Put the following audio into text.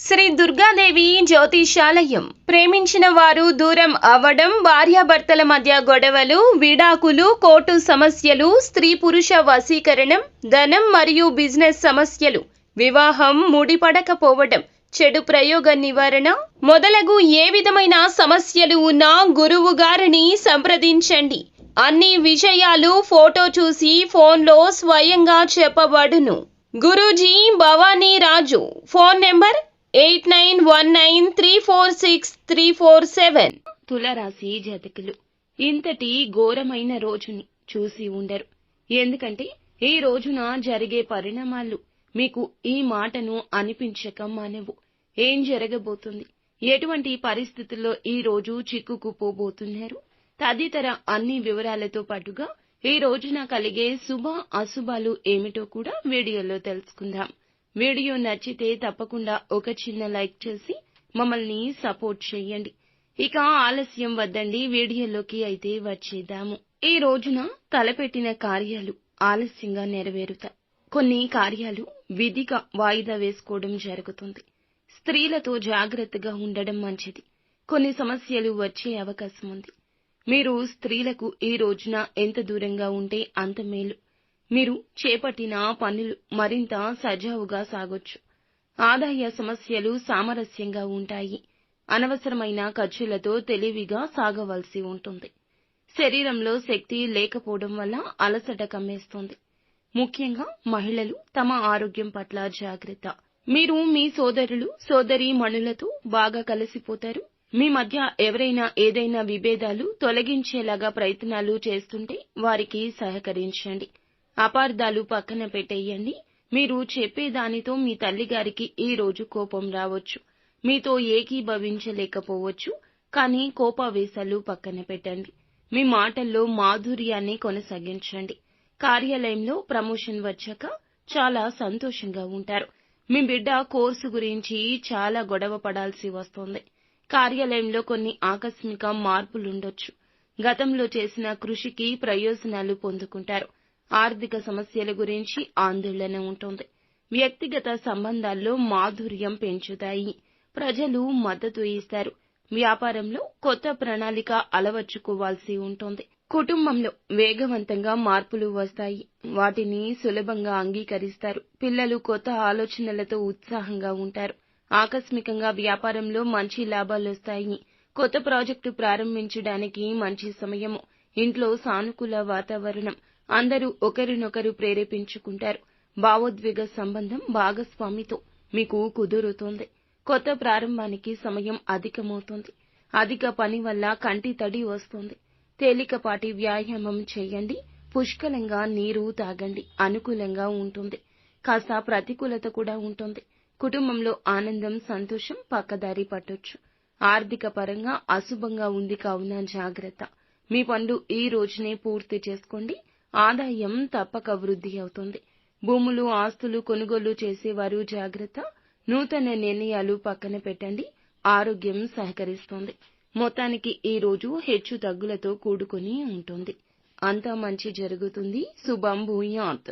శ్రీ దుర్గాదేవి జ్యోతిషాలయం. ప్రేమించిన వారు దూరం అవ్వడం, భార్యాభర్తల మధ్య గొడవలు, విడాకులు, కోర్టు సమస్యలు, స్త్రీ పురుష వశీకరణం, ధనం మరియు బిజినెస్ సమస్యలు, వివాహం ముడిపడకపోవడం, చెడు ప్రయోగ నివారణ మొదలగు ఏ విధమైన సమస్యలు ఉన్నా గురువు గారిని సంప్రదించండి. అన్ని విషయాలు ఫోటో చూసి ఫోన్లో స్వయంగా చెప్పబడును. గురూజీ భవానీ రాజు. Phone number 8919346347. తులరాశి జాతకులు ఇంతటి ఘోరమైన రోజుని చూసి ఉండరు. ఎందుకంటే ఈ రోజున జరిగే పరిణామాలు మీకు ఈ మాటను అనిపించక మానవు. ఏం జరగబోతుంది, ఎటువంటి పరిస్థితుల్లో ఈ రోజు చిక్కుకుపోబోతున్నారు తదితర అన్ని వివరాలతో పాటుగా ఈ రోజున కలిగే శుభ అశుభాలు ఏమిటో కూడా వీడియోలో తెలుసుకుందాం. వీడియో నచ్చితే తప్పకుండా ఒక చిన్న లైక్ చేసి మమ్మల్ని సపోర్ట్ చేయండి. ఇక ఆలస్యం వద్దండి, వీడియోలోకి అయితే వచ్చేద్దాము. ఈ రోజున తలపెట్టిన కార్యాలు ఆలస్యంగా నెరవేరుతాయి. కొన్ని కార్యాలు విధిగా వాయిదా వేసుకోవడం జరుగుతుంది. స్త్రీలతో జాగ్రత్తగా ఉండడం మంచిది. కొన్ని సమస్యలు వచ్చే అవకాశం ఉంది. మీరు స్త్రీలకు ఈ రోజున ఎంత దూరంగా ఉంటే అంత మేలు. మీరు చేపట్టిన పనులు మరింత సజావుగా సాగొచ్చు. ఆదాయ సమస్యలు సామరస్యంగా ఉంటాయి. అనవసరమైన ఖర్చులతో తెలివిగా సాగవలసి ఉంటుంది. శరీరంలో శక్తి లేకపోవడం వల్ల అలసట కమ్మేస్తుంది. ముఖ్యంగా మహిళలు తమ ఆరోగ్యం పట్ల జాగ్రత్త. మీరు మీ సోదరులు సోదరీమణులతో బాగా కలిసిపోతారు. మీ మధ్య ఎవరైనా ఏదైనా విభేదాలు తొలగించేలాగా ప్రయత్నాలు చేస్తుంటే వారికి సహకరించండి. అపార్థాలు పక్కన పెట్టేయండి. మీరు చెప్పేదానితో మీ తల్లిగారికి ఈ రోజు కోపం రావచ్చు. మీతో ఏకీభవించలేకపోవచ్చు. కానీ కోపావేశాలు పక్కన పెట్టండి. మీ మాటల్లో మాధుర్యాన్ని కొనసాగించండి. కార్యాలయంలో ప్రమోషన్ వచ్చాక చాలా సంతోషంగా ఉంటారు. మీ బిడ్డ కోర్సు గురించి చాలా గొడవ పడాల్సి వస్తుంది. కార్యాలయంలో కొన్ని ఆకస్మిక మార్పులుండొచ్చు. గతంలో చేసిన కృషికి ప్రయోజనాలు పొందుకుంటారు. ఆర్థిక సమస్యల గురించి ఆందోళన ఉంటుంది. వ్యక్తిగత సంబంధాల్లో మాధుర్యం పెంచుతాయి. ప్రజలు మద్దతు ఇస్తారు. వ్యాపారంలో కొత్త ప్రణాళిక అలవర్చుకోవాల్సి ఉంటుంది. కుటుంబంలో వేగవంతంగా మార్పులు వస్తాయి. వాటిని సులభంగా అంగీకరిస్తారు. పిల్లలు కొత్త ఆలోచనలతో ఉత్సాహంగా ఉంటారు. ఆకస్మికంగా వ్యాపారంలో మంచి లాభాలొస్తాయి. కొత్త ప్రాజెక్టు ప్రారంభించడానికి మంచి సమయము. ఇంట్లో సానుకూల వాతావరణం. అందరూ ఒకరినొకరు ప్రేరేపించుకుంటారు. భావోద్వేగ సంబంధం భాగస్వామితో మీకు కుదురుతుంది. కొత్త ప్రారంభానికి సమయం అధికమవుతుంది. అధిక పని వల్ల కంటి తడి వస్తుంది. తేలికపాటి వ్యాయామం చేయండి. పుష్కలంగా నీరు తాగండి. అనుకూలంగా ఉంటుంది. కాస్త ప్రతికూలత కూడా ఉంటుంది. కుటుంబంలో ఆనందం సంతోషం పక్కదారి పట్టొచ్చు. ఆర్థిక పరంగా అశుభంగా ఉంది కావున జాగ్రత్త. మీ పనులు ఈ రోజునే పూర్తి చేసుకోండి. ఆదాయం తప్పక వృద్ధి అవుతుంది. భూములు ఆస్తులు కొనుగోలు చేసేవారు జాగ్రత్త. నూతన నిర్ణయాలు పక్కన పెట్టండి. ఆరోగ్యం సహకరిస్తుంది. మొత్తానికి ఈ రోజు హెచ్చు తగ్గులతో కూడుకొని ఉంటుంది. అంతా మంచి జరుగుతుంది. శుభం భూయాత్.